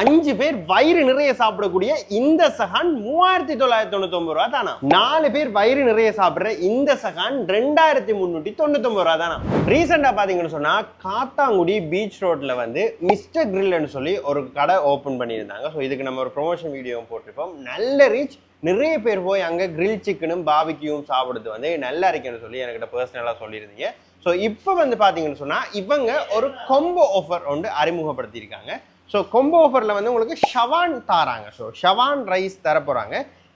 5 பேர் வயிறு நிறைய சாப்பிடக்கூடிய இந்த சகான் 3999 ரூபா தானா. 4 பேர் வயிறு நிறைய சாப்பிடுற இந்த சகான் 2399 ரூபா தானா. ரீசெண்டா பாத்தீங்கன்னு சொன்னா காத்தாங்குடி பீச் ரோட்ல வந்து மிஸ்டர் கிரில்னு சொல்லி ஒரு கடை ஓபன் பண்ணியிருந்தாங்க. ஸோ இதுக்கு நம்ம ஒரு ப்ரொமோஷன் வீடியோ போட்டிருப்போம். நல்ல ரீச், நிறைய பேர் போய் அங்க கிரில் சிக்கனும் பாபிக்யூவும் சாப்பிடுறது வந்து நல்லா இருக்குன்னு சொல்லி என்கிட்ட பர்சனலா சொல்லியிருந்தீங்க. ஸோ இப்போ வந்து பாத்தீங்கன்னு சொன்னா இவங்க ஒரு கொம்போ ஆஃபர் ஒன்று அறிமுகப்படுத்தியிருக்காங்க. ஸோ கொம்போ ஆஃபரில் வந்து உங்களுக்கு ஷவான் தராங்க. ஸோ ஷவான் ரைஸ் தரப்போகிறாங்க.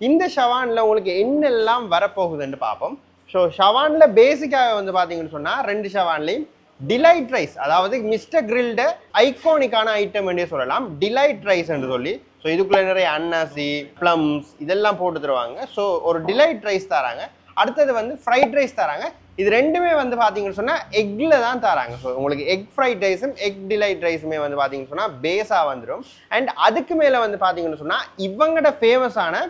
இந்த ஷவானில் உங்களுக்கு என்னெல்லாம் வரப்போகுதுன்னு பார்ப்போம். ஸோ ஷவானில் பேசிக்காக வந்து பார்த்தீங்கன்னு சொன்னால் 2 ஷவான்லையும் டிலைட் ரைஸ், அதாவது மிஸ்டர் கிரில்ட ஐகானிக்கான ஐட்டம் என்றே சொல்லலாம், டிலைட் ரைஸ் என்று சொல்லி. ஸோ இதுக்குள்ளே நிறைய அன்னாசி, ப்ளம்ஸ் இதெல்லாம் போட்டு தருவாங்க. ஸோ ஒரு டிலைட் ரைஸ் தராங்க. அடுத்தது வந்து ஃப்ரைட் ரைஸ் தராங்க. இது ரெண்டுமே வந்து பார்த்தீங்கன்னு சொன்னால் எக்ல தான் தராங்க. ஸோ உங்களுக்கு எக் ஃப்ரைட் ரைஸும் எக் டிலைட் ரைஸுமே வந்து பார்த்தீங்கன்னு சொன்னால் பேஸாக வந்துடும். அண்ட் அதுக்கு மேலே வந்து பார்த்தீங்கன்னு சொன்னால் இவங்களோட ஃபேமஸான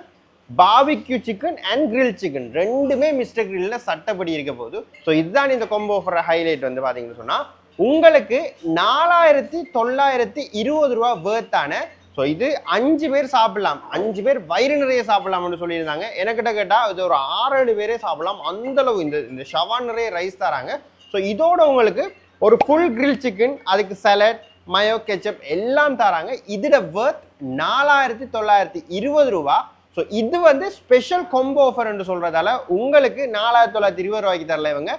barbecue chicken and grill chicken ரெண்டுமே மிஸ்டர் கிரில்ல சட்டப்படி இருக்க போகுது. ஸோ இதுதான் இந்த கொம்போ ஆஃபர் ஹைலைட் வந்து பார்த்தீங்கன்னு சொன்னால் உங்களுக்கு 4920 ரூபா வேர்த்தான. ஸோ இது 5 பேர் சாப்பிடலாம், 5 பேர் வயிறு நிறைய சாப்பிடலாம்னு சொல்லியிருந்தாங்க. எனக்கிட்ட கேட்டால் இது ஒரு 6-7 பேரே சாப்பிடலாம், அந்த அளவு இந்த ஷவான் நிறைய ரைஸ் தராங்க. ஸோ இதோட உங்களுக்கு ஒரு ஃபுல் கிரில் சிக்கன், அதுக்கு சலட், மயோ, கெச்சப் எல்லாம் தராங்க. இதோட வேர்த் 4920 ரூபா. ஸோ இது வந்து ஸ்பெஷல் கொம்போ ஆஃபர் என்று சொல்றதால உங்களுக்கு 4920 ரூபாய்க்கு தரல, இவங்க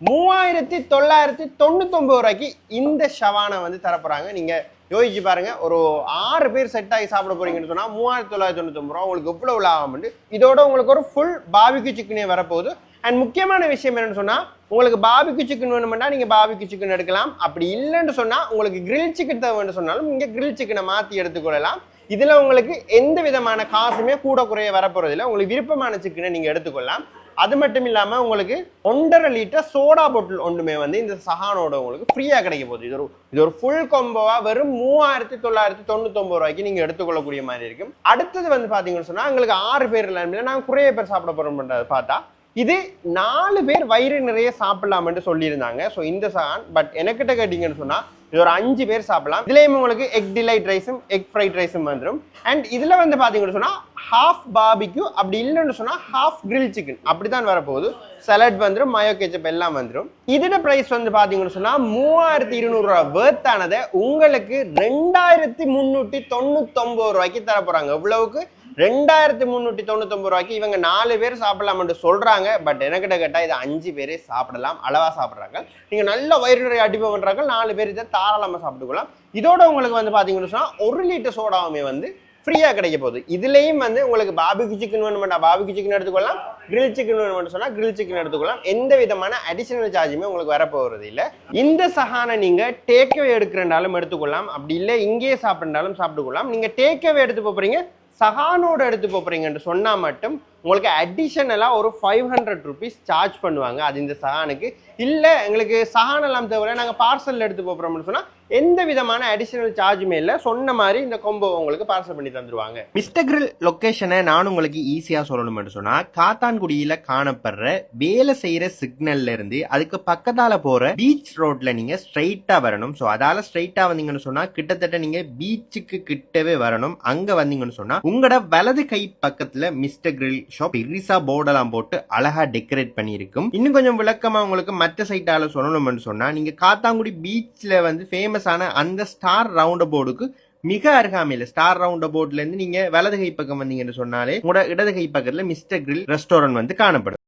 3999 ரூபாய்க்கு இந்த ஷவானை வந்து தரப்போறாங்க. நீங்க யோசிச்சு பாருங்க, ஒரு 6 பேர் செட் ஆகி சாப்பிட போறீங்கன்னு சொன்னா 3999 ரூபா உங்களுக்கு எவ்வளவு லாபம் உண்டு. இதோட உங்களுக்கு ஒரு ஃபுல் பாபிக்யூ சிக்கனே வரப்போகுது. அண்ட் முக்கியமான விஷயம் என்னன்னு சொன்னா, உங்களுக்கு பாபிக்யூ சிக்கன் வேணும்னா நீங்க பாபிக்யூ சிக்கன் எடுக்கலாம். அப்படி இல்லைன்னு சொன்னா உங்களுக்கு கிரில் சிக்கன் தேவைன்னு சொன்னாலும் நீங்க கிரில் சிக்கனை மாத்தி எடுத்துக்கொள்ளலாம். இதுல உங்களுக்கு எந்த விதமான காசுமே கூட குறைய வரப்போறது இல்லை. உங்களுக்கு விருப்பமான சிக்கனை நீங்க எடுத்துக்கொள்ளலாம். அது மட்டும் இல்லாம உங்களுக்கு 1.5 லிட்டர் சோடா பாட்டில் ஒன்றுமே வந்து இந்த சஹானோட உங்களுக்கு ஃப்ரீயா கிடைக்க போகுது. இது ஒரு ஃபுல் கொம்போவா வெறும் 3999 ரூபாய்க்கு நீங்க எடுத்துக்கொள்ளக்கூடிய மாதிரி இருக்கும். அடுத்தது வந்து பாத்தீங்கன்னு சொன்னா உங்களுக்கு 6 பேர் இல்லை, நாங்க குறைய பேர் சாப்பிட போறோம் பார்த்தா இது 4 பேர் வயிறு நிறைய சாப்பிடலாம்னு சொல்லியிருந்தாங்க. ஸோ இந்த சஹான் பட் எனக்கிட்ட கேட்டீங்கன்னு சொன்னா இது ஒரு 5 பேர் சாப்பிடலாம். இதுலயும் உங்களுக்கு எக் டிலைட் ரைஸும் எக் ஃப்ரைட் ரைஸும் வந்துடும். அண்ட் இதுல வந்து பாத்தீங்கன்னு சொன்னா ஹாஃப் பாபிக்யூ, அப்படி இல்லைன்னு சொன்னா ஹாஃப் கிரில் சிக்கன் அப்படித்தான் வரப்போகுது. சலட் வந்துடும், மயோ கெச்சப் எல்லாம் வந்துடும். இதோட பிரைஸ் வந்து பாத்தீங்கன்னு சொன்னா 3200 ரூபா வேர்த்தானதை உங்களுக்கு 2399 ரூபாய்க்கு தர போறாங்க. எவ்வளவுக்கு? 2399 ரூபாய்க்கு இவங்க 4 பேர் சாப்பிடலாம்னு சொல்றாங்க. பட் எனக்கிட்ட கேட்டா இது 5 பேரே சாப்பிடலாம், அளவா சாப்பிடுறாங்க. நீங்க நல்ல வயிறு நிறைய அடிப்பை பண்றாங்க, 4 பேர் இதை தாராளமா சாப்பிட்டுக்கலாம். இதோட உங்களுக்கு வந்து பாத்தீங்கன்னு சொன்னா 1 லிட்டர் சோடாவுமே வந்து ஃப்ரீயா கிடைக்க போகுது. இதுலயும் வந்து உங்களுக்கு பாபிக்யூ சிக்கன் வேணுமெண்டா பாபிக்யூ சிக்கன் எடுத்துக்கொள்ளலாம், கிரில் சிக்கன் வேணும்னு சொன்னா கிரில் சிக்கன் எடுத்துக்கலாம். எந்த விதமான அடிஷனல் சார்ஜுமே உங்களுக்கு வரப்போறது இல்லை. இந்த சஹானை நீங்க டேக்அவே எடுக்கிறனாலும் எடுத்துக்கொள்ளலாம், அப்படி இல்லை இங்கேயே சாப்பிட்றாலும் சாப்பிட்டுக்கொள்ளலாம். நீங்க டேக்அவே எடுத்து போறீங்க, சஹானோட எடுத்து போறீங்கன்னு சொன்னா மட்டும் உங்களுக்கு அடிஷனலா ஒரு 500 ருபீஸ் சார்ஜ் பண்ணுவாங்க. அது இந்த சஹானுக்கு. இல்ல எங்களுக்கு சஹான் எல்லாம் தேவை, நாங்க பார்சல் எடுத்து போறோம்னு சொன்னா எந்த விதமான அடிஷனல் சார்ஜுமே இல்லை. சொன்ன மாதிரி இந்த கொம்போ உங்களுக்கு பார்சல் பண்ணி தந்துருவாங்க. மிஸ்டர் கிரில் லொகேஷனை நான் உங்களுக்கு ஈஸியா சொல்லணும்னு சொன்னா காத்தான்குடியில காணப்படுற வேலை செய்யற சிக்னல்ல இருந்து அதுக்கு பக்கத்தால போற பீச் ரோட்ல நீங்க ஸ்ட்ரைட்டா வரணும். ஸோ அதால ஸ்ட்ரைட்டா வந்தீங்கன்னு சொன்னா கிட்டத்தட்ட நீங்க பீச்சுக்கு கிட்டவே வரணும். அங்க வந்தீங்கன்னு சொன்னா உங்களோட வலது கை பக்கத்துல மிஸ்டர் கிரில் ஷாப் பெரிசா போர்டெல்லாம் போட்டு அழகா டெக்கரேட் பண்ணி இருக்கும். இன்னும் கொஞ்சம் விளக்கமா உங்களுக்கு மற்ற சைட்டால சொல்லணும்னு சொன்னா நீங்க காத்தாங்குடி பீச்ல வந்து ஃபேமஸான அந்த ஸ்டார் ரவுண்ட் போர்டுக்கு மிக அருகாமையில ஸ்டார் ரவுண்ட் போர்ட்ல இருந்து நீங்க வலது கை பக்கம் வந்தீங்கன்னு சொன்னாலே உங்களோட இடது கை பக்கத்துல மிஸ்டர் கிரில் ரெஸ்டாரண்ட் வந்து காணப்படும்.